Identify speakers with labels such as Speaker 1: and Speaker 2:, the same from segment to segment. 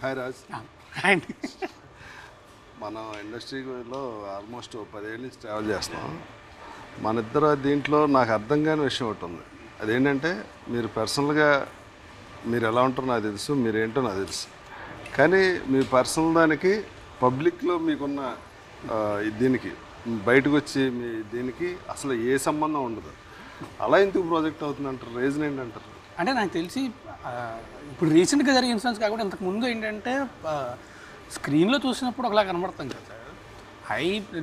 Speaker 1: Hi Raj.
Speaker 2: అండి
Speaker 1: మనం ఇండస్ట్రీలో ఆల్మోస్ట్ 10 ఏళ్ళ నుంచి ట్రావెల్ చేస్తాం. మన ఇద్దరు దీంట్లో నాకు అర్థం కాని విషయం ఒకటి ఉంది. అదేంటంటే మీరు పర్సనల్గా మీరు ఎలా ఉంటారో నాకు తెలుసు, మీరేంటో నాకు తెలుసు. కానీ మీ పర్సనల్ దానికి పబ్లిక్లో మీకున్న దీనికి బయటకు వచ్చి మీ దీనికి అసలు ఏ సంబంధం ఉండదు. అలా ఎందుకు ప్రాజెక్ట్ అవుతుంది అంటారు? రీజన్ ఏంటంటారు?
Speaker 2: అంటే నాకు తెలిసి ఇప్పుడు రీసెంట్గా జరిగిన ఇన్సిడెంట్స్ కాకుండా ఇంతకుముందు ఏంటంటే స్క్రీన్లో చూసినప్పుడు ఒకలా కనబడతాం కదా.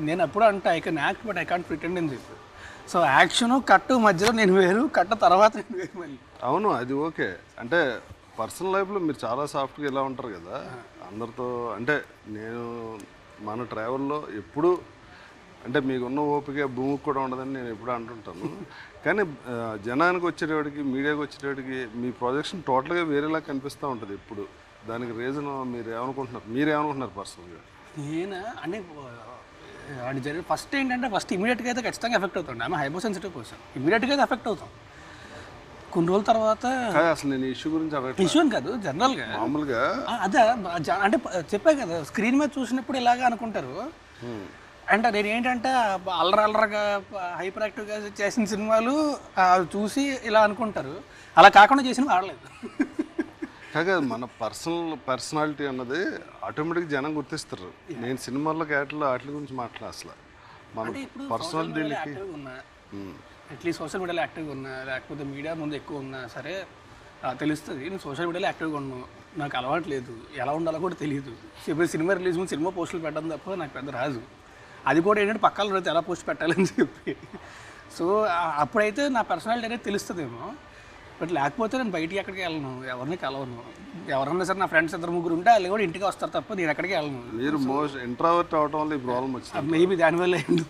Speaker 2: నేను అప్పుడు అంటే I can act but I can't pretend అని చెప్పి. సో యాక్షన్ కట్టు మధ్యలో నేను వేరు, కట్టు తర్వాత నేను వేరు. మళ్ళీ
Speaker 1: అవును, అది ఓకే. అంటే పర్సనల్ లైఫ్లో మీరు చాలా సాఫ్ట్గా ఇలా ఉంటారు కదా అందరితో. అంటే నేను మన ట్రావెల్లో ఎప్పుడు అంటే మీకున్న ఓపిక భూమికి కూడా ఉండదని నేను ఎప్పుడూ అంటుంటాను. కానీ జనానికి వచ్చేటప్పటికి, మీడియాకి వచ్చేటప్పటికి మీ ప్రొజెక్షన్ టోటల్గా వేరేలా కనిపిస్తూ ఉంటుంది ఎప్పుడు. దానికి రీజన్ మీరేమనుకుంటున్నారు పర్సనల్గా?
Speaker 2: నేను అంటే అది జరిగిన ఫస్ట్ ఏంటంటే ఇమీడియట్గా అయితే ఖచ్చితంగా ఎఫెక్ట్ అవుతాం. ఆమె హైపర్ సెన్సిటివ్ పర్సన్, ఇమీడియట్గా అయితే ఎఫెక్ట్ అవుతాం. కొన్ని రోజుల తర్వాత
Speaker 1: అసలు నేను ఇష్యూ గురించి
Speaker 2: ఇష్యూ అని కాదు, జనరల్గా
Speaker 1: మామూలుగా
Speaker 2: అదే అంటే చెప్పా కదా, స్క్రీన్ మీద చూసినప్పుడు ఇలాగా అనుకుంటారు. అంటే నేను ఏంటంటే అల్లరగా హైపర్ యాక్టివ్గా చేసిన సినిమాలు చూసి ఇలా అనుకుంటారు. అలా కాకుండా చేసినవి ఆడలేదు.
Speaker 1: కాగా మన పర్సనాలిటీ అన్నది ఆటోమేటిక్గా జనం గుర్తిస్తారు. నేను సినిమాల్లో క్యారెక్టర్లో వాటి గురించి మాట్లాడ అసలు మన పర్సనల్ దీనికి
Speaker 2: అట్లీస్ట్ సోషల్ మీడియాలో యాక్టివ్గా ఉన్నా, లేకపోతే మీడియా ముందు ఎక్కువ ఉన్నా సరే తెలుస్తుంది. నేను సోషల్ మీడియాలో యాక్టివ్గా ఉన్నాను, నాకు అలవాటు లేదు, ఎలా ఉండాలో కూడా తెలియదు. ఇప్పుడు సినిమా రిలీజ్ ముందు సినిమా పోస్టులు పెట్టడం తప్ప నాకు పెద్ద రాజు. అది కూడా ఏంటంటే పక్కన ఎలా పోస్ట్ పెట్టాలని చెప్పి. సో అప్పుడైతే నా పర్సనాలిటీ అనేది తెలుస్తుందేమో. బట్ లేకపోతే నేను బయటికి ఎక్కడికి వెళ్ళను, ఎవరిని కలవను. ఎవరన్నా సరే నా ఫ్రెండ్స్ 2-3 ఉంటే వాళ్ళు కూడా ఇంటికి వస్తారు తప్ప నేను ఎక్కడికి వెళ్ళను.
Speaker 1: మీరు మోస్ట్ ఇంట్రావర్ట్ అవడం వల్ల ఈ ప్రాబ్లం వచ్చింది.
Speaker 2: మేబీ దానివల్ల ఏంటి